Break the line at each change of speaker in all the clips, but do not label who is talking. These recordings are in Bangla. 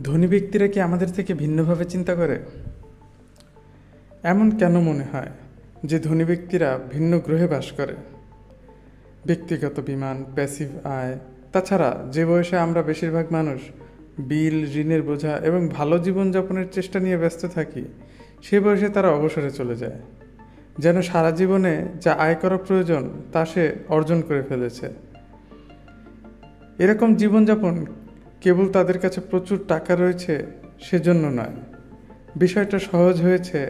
ধনী ব্যক্তিরা কি আমাদের থেকে ভিন্নভাবে চিন্তা করে? এমন কেন মনে হয় যে ধনী ব্যক্তিরা ভিন্ন গ্রহে বাস করে? ব্যক্তিগত বিমান, প্যাসিভ আয়, তাছাড়া যে বয়সে আমরা বেশিরভাগ মানুষ বিল, ঋণের বোঝা এবং ভালো জীবনযাপনের চেষ্টা নিয়ে ব্যস্ত থাকি, সে বয়সে তারা অবসরে চলে যায়, যেন সারা জীবনে যা আয় করা প্রয়োজন তা সে অর্জন করে ফেলেছে। এরকম জীবনযাপন কেবল তাদের কাছে প্রচুর টাকা রয়েছে সেজন্য নয়, বিষয়টা সহজ হয়েছে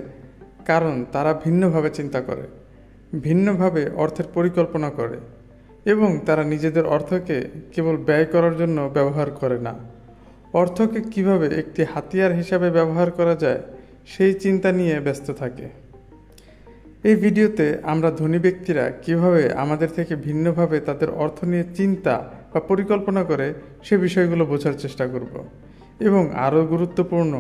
কারণ তারা ভিন্নভাবে চিন্তা করে, ভিন্নভাবে অর্থের পরিকল্পনা করে এবং তারা নিজেদের অর্থকে কেবল ব্যয় করার জন্য ব্যবহার করে না, অর্থকে কিভাবে একটি হাতিয়ার হিসাবে ব্যবহার করা যায় সেই চিন্তা নিয়ে ব্যস্ত থাকে। এই ভিডিওতে আমরা ধনী ব্যক্তিরা কিভাবে আমাদের থেকে ভিন্নভাবে তাদের অর্থ নিয়ে চিন্তা বা পরিকল্পনা করে সে বিষয়গুলো বোঝার চেষ্টা করব এবং আরও গুরুত্বপূর্ণ,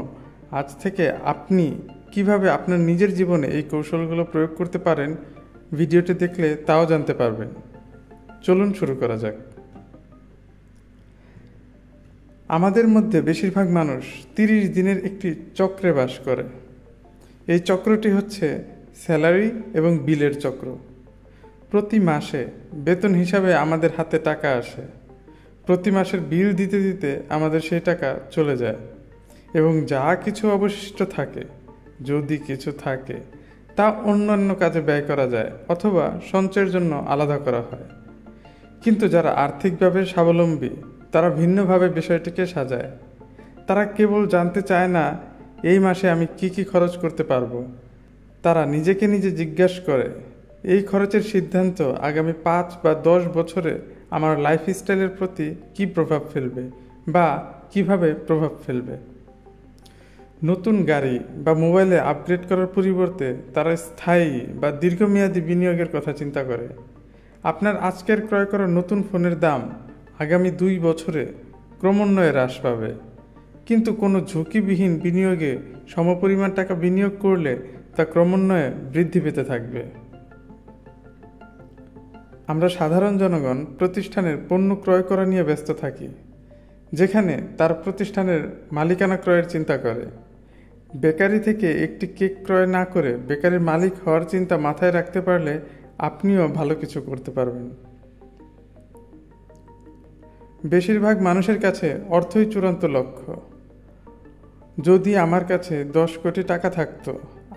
আজ থেকে আপনি কিভাবে আপনার নিজের জীবনে এই কৌশলগুলো প্রয়োগ করতে পারেন ভিডিওটি দেখলে তাও জানতে পারবেন। চলুন শুরু করা যাক। আমাদের মধ্যে বেশিরভাগ মানুষ 30 দিনের একটি চক্রে বাস করে। এই চক্রটি হচ্ছে স্যালারি এবং বিলের চক্র। প্রতি মাসে বেতন হিসাবে আমাদের হাতে টাকা আসে, প্রতি মাসের বিল দিতে দিতে আমাদের সেই টাকা চলে যায় এবং যা কিছু অবশিষ্ট থাকে, যদি কিছু থাকে, তা অন্যান্য কাজে ব্যয় করা যায় অথবা সঞ্চয়ের জন্য আলাদা করা হয়। কিন্তু যারা আর্থিকভাবে স্বাবলম্বী তারা ভিন্নভাবে বিষয়টিকে সাজায়। তারা কেবল জানতে চায় না এই মাসে আমি কি খরচ করতে পারবো, তারা নিজেকে নিজে জিজ্ঞাসা করে এই খরচের সিদ্ধান্ত আগামী 5 বা 10 বছরে আমার লাইফস্টাইলের প্রতি কী প্রভাব ফেলবে বা কিভাবে প্রভাব ফেলবে। নতুন গাড়ি বা মোবাইলে আপগ্রেড করার পরিবর্তে তারা স্থায়ী বা দীর্ঘমেয়াদী বিনিয়োগের কথা চিন্তা করে। আপনার আজকের ক্রয় করা নতুন ফোনের দাম আগামী 2 বছরে ক্রমান্বয়ে হ্রাস পাবে, কিন্তু কোনো ঝুঁকিবিহীন বিনিয়োগে সমপরিমাণ টাকা বিনিয়োগ করলে তা ক্রমান্বয়ে বৃদ্ধি পেতে থাকবে। আমরা সাধারণ জনগণ প্রতিষ্ঠানের পণ্য ক্রয় করা নিয়ে ব্যস্ত থাকি, যেখানে তার প্রতিষ্ঠানের মালিকানা ক্রয়ের চিন্তা করে। বেকারি থেকে একটি কেক ক্রয় না করে বেকারির মালিক হওয়ার চিন্তা মাথায় রাখতে পারলে আপনিও ভালো কিছু করতে পারবেন। বেশিরভাগ মানুষের কাছে অর্থই চূড়ান্ত লক্ষ্য। যদি আমার কাছে 10 কোটি টাকা থাকতো,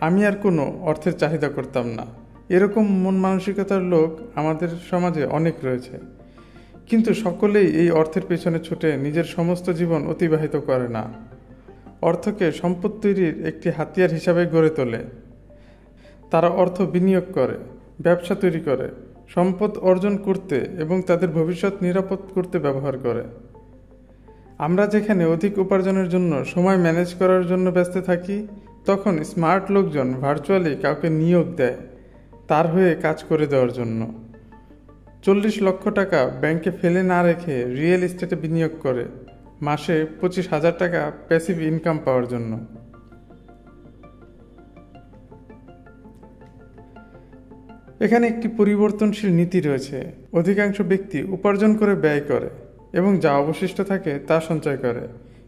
আমি আর কোনো অর্থের চাহিদা করতাম না, এরকম মন মানসিকতার লোক আমাদের সমাজে অনেক রয়েছে। কিন্তু সকলেই এই অর্থের পেছনে ছুটে নিজের সমস্ত জীবন অতিবাহিত করে না। অর্থকে সম্পদ তৈরির একটি হাতিয়ার হিসাবে গড়ে তোলে। তারা অর্থ বিনিয়োগ করে, ব্যবসা তৈরি করে, সম্পদ অর্জন করতে এবং তাদের ভবিষ্যৎ নিরাপদ করতে ব্যবহার করে। আমরা যেখানে অধিক উপার্জনের জন্য সময় ম্যানেজ করার জন্য ব্যস্ত থাকি, তখন স্মার্ট লোকজন ভার্চুয়ালি কাউকে নিয়োগ দেয় তার হয়ে কাজ করে দেওয়ার জন্য। 40 লক্ষ টাকা ব্যাংকে ফেলে না রেখে রিয়েল এস্টেটে বিনিয়োগ করে মাসে 25,000 টাকা প্যাসিভ ইনকাম পাওয়ার জন্য। এখানে একটি পরিবর্তনশীল নীতি রয়েছে। অধিকাংশ ব্যক্তি উপার্জন করে ব্যয় করে এবং যা অবশিষ্ট থাকে তা সঞ্চয় করে,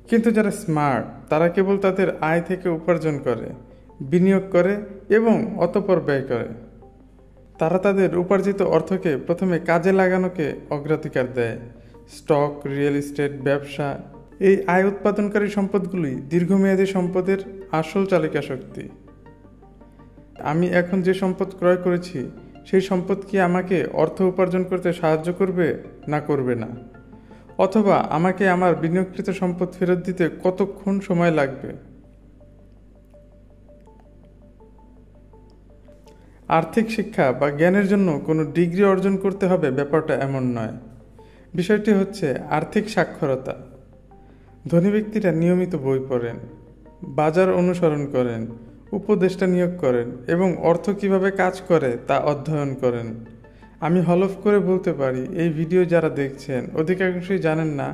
কিন্তু যারা স্মার্ট তারা কেবল তাদের আয় থেকে উপার্জন করে, বিনিয়োগ করে এবং অতঃপর ব্যয় করে। তারা তাদের উপার্জিত অর্থকে প্রথমে কাজে লাগানোকে অগ্রাধিকার দেয়। স্টক, রিয়েল এস্টেট, ব্যবসা, এই আয় উৎপাদনকারী সম্পদগুলি দীর্ঘমেয়াদী সম্পদের আসল চালিকা শক্তি। আমি এখন যে সম্পদ ক্রয় করেছি সেই সম্পদ কি আমাকে অর্থ উপার্জন করতে সাহায্য করবে না করবে না, অথবা আমাকে আমার বিনিয়োগকৃত সম্পদ ফেরত দিতে কতক্ষণ সময় লাগবে। আর্থিক শিক্ষা বা জ্ঞানের জন্য কোনো ডিগ্রি অর্জন করতে হবে ব্যাপারটা এমন নয়। বিষয়টি হচ্ছে আর্থিক সাক্ষরতা। ধনী ব্যক্তিরা নিয়মিত বই পড়েন, বাজার অনুসরণ করেন, উপদেষ্টা নিয়োগ করেন এবং অর্থ কিভাবে কাজ করে তা অধ্যয়ন করেন। আমি হলফ করে বলতে পারি এই ভিডিও যারা দেখছেন অধিকাংশই জানেন না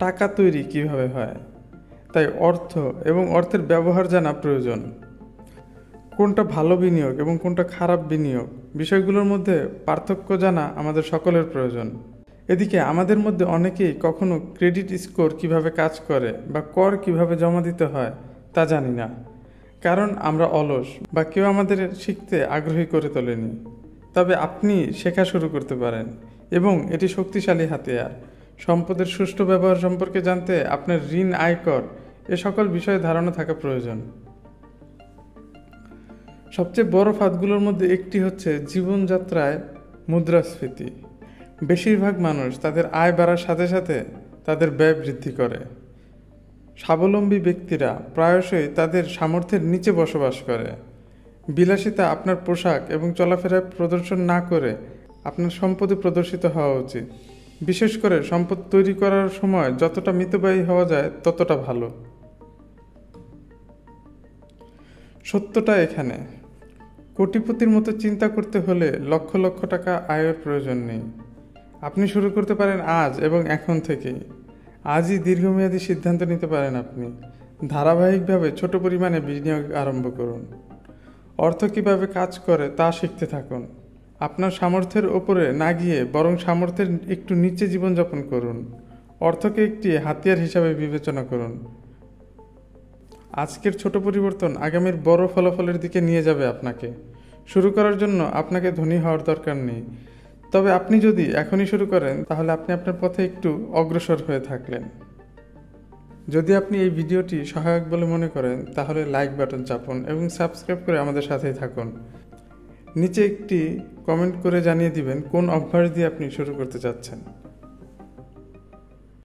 টাকা তৈরি কিভাবে হয়। তাই অর্থ এবং অর্থের ব্যবহার জানা প্রয়োজন। কোনটা ভালো বিনিয়োগ এবং কোনটা খারাপ বিনিয়োগ, বিষয়গুলোর মধ্যে পার্থক্য জানা আমাদের সকলের প্রয়োজন। এদিকে আমাদের মধ্যে অনেকেই কখনো ক্রেডিট স্কোর কিভাবে কাজ করে বা কর কিভাবে জমা দিতে হয় তা জানি না, কারণ আমরা অলস বা কেউ আমাদের শিখতে আগ্রহী করে তোলেনি। তবে আপনি শেখা শুরু করতে পারেন এবং এটি শক্তিশালী হাতিয়ার। সম্পদের সুষ্ঠু ব্যবহার সম্পর্কে জানতে আপনার ঋণ, আয়কর এ সকল বিষয়ে ধারণা থাকা প্রয়োজন। সবচেয়ে বড় ফাঁদগুলোর মধ্যে একটি হচ্ছে জীবনযাত্রায় মুদ্রাস্ফীতি। বেশিরভাগ মানুষ তাদের আয় বাড়ার সাথে সাথে তাদের ব্যয় বৃদ্ধি করে। স্বাবলম্বী ব্যক্তিরা প্রায়শই তাদের সামর্থ্যের নিচে বসবাস করে। বিলাসিতা আপনার পোশাক এবং চলাফেরায় প্রদর্শন না করে আপনার সম্পদে প্রদর্শিত হওয়া উচিত। বিশেষ করে সম্পদ তৈরি করার সময় যতটা মিতব্যয়ী হওয়া যায় ততটা ভালো। সত্যটা এখানে, কোটিপতির মতো চিন্তা করতে হলে লক্ষ লক্ষ টাকা আয়ের প্রয়োজন নেই। আপনি শুরু করতে পারেন আজ এবং এখন থেকেই। আজই দীর্ঘমেয়াদী সিদ্ধান্ত নিতে পারেন আপনি। ধারাবাহিকভাবে ছোট পরিমাণে বিনিয়োগ আরম্ভ করুন। অর্থ কীভাবে কাজ করে তা শিখতে থাকুন। আপনার সামর্থ্যের ওপরে না গিয়ে বরং সামর্থ্যের একটু নিচে জীবনযাপন করুন। অর্থকে একটি হাতিয়ার হিসাবে বিবেচনা করুন। আজকের ছোট পরিবর্তন আগামীর বড় ফলাফলের দিকে নিয়ে যাবে আপনাকে। শুরু করার জন্য আপনাকে ধনী হওয়ার দরকার নেই, তবে আপনি যদি এখনই শুরু করেন তাহলে আপনি আপনার পথে একটু অগ্রসর হয়ে থাকলেন। যদি আপনি এই ভিডিওটি সহায়ক বলে মনে করেন তাহলে লাইক বাটন চাপুন এবং সাবস্ক্রাইব করে আমাদের সাথেই থাকুন। নিচে একটি কমেন্ট করে জানিয়ে দিবেন কোন অভ্যাস দিয়ে আপনি শুরু করতে চাচ্ছেন।